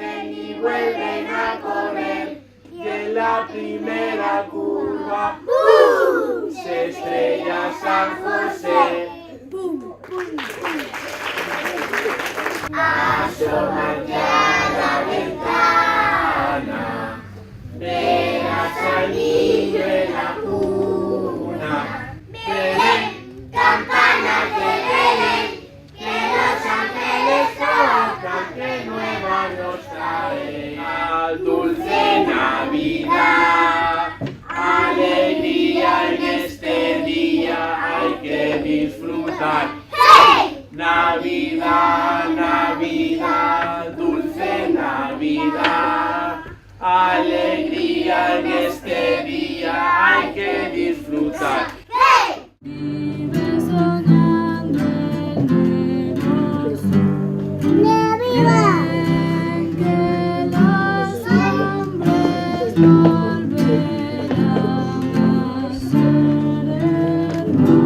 parten y vuelven a correr. Y en la primera curva, ¡bum!, se estrella San José. Asómate a la ventana, verás al niño en la cuna. Belén, campanas de Belén, que los ángeles tocan, que nueva nos trae. Dulce Navidad, alegría en este día hay que disfrutar. Navidad, Navidad, dulce Navidad, alegría en este día hay que disfrutar. Vive sonando en Navidad, que los hombres volverán a ser hermanos.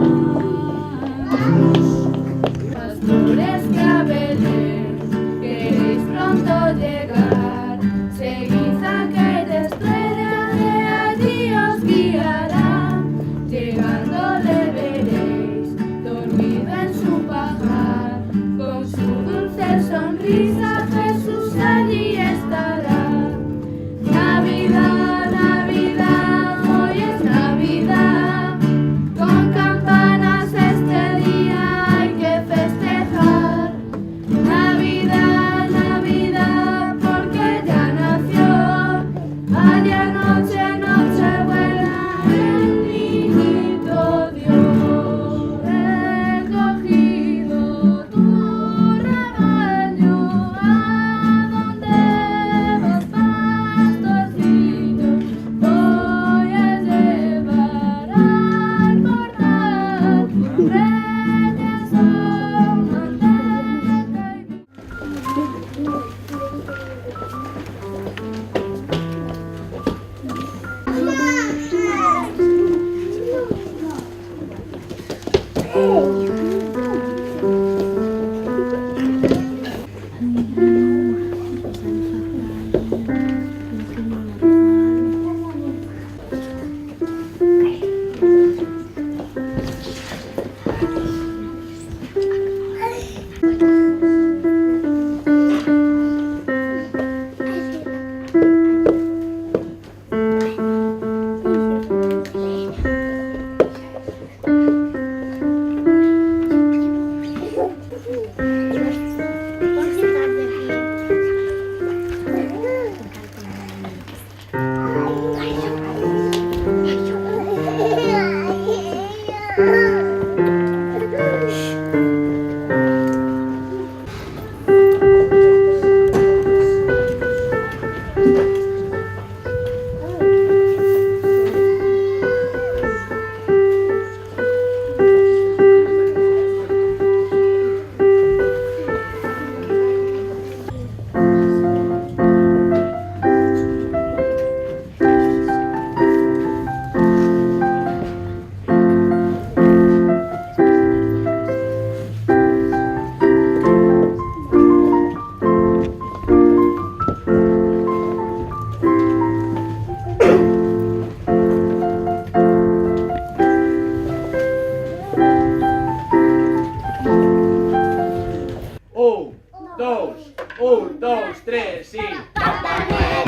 Pastores que a Belén queréis pronto llegar, seguid aquel estrella que allí os guiará. Llegando le veréis, dormido en su pajar, con su dulce sonrisa Jesús allí estará. Navidad, Navidad, hoy es Navidad, con campanas este día hay que festejar. Navidad, Navidad, porque ya nació, ayer noche, Nochebuena, el niñito Dios. Recogido tu rebaño, ¿a dónde vas, pastorcillo? Voy a llevar al portal reyes son manteca y Un, dos, tres, sí. Papá Noel,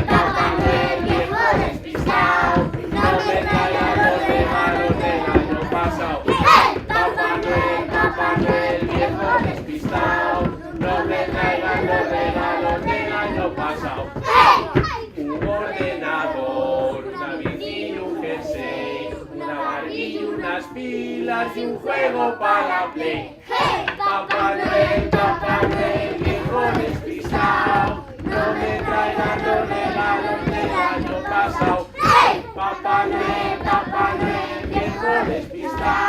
viejo despistado, no me traiga los regalos del año pasado. Papá Noel, viejo despistado, no me traigan los regalos del año pasado. Un ordenador, una bici y un jersey, una varilla y unas pilas y un juego para Play. Papá Noel, viejo despistado, no me traigan los regalos del año pasado. Papá Noel, viejo despistado.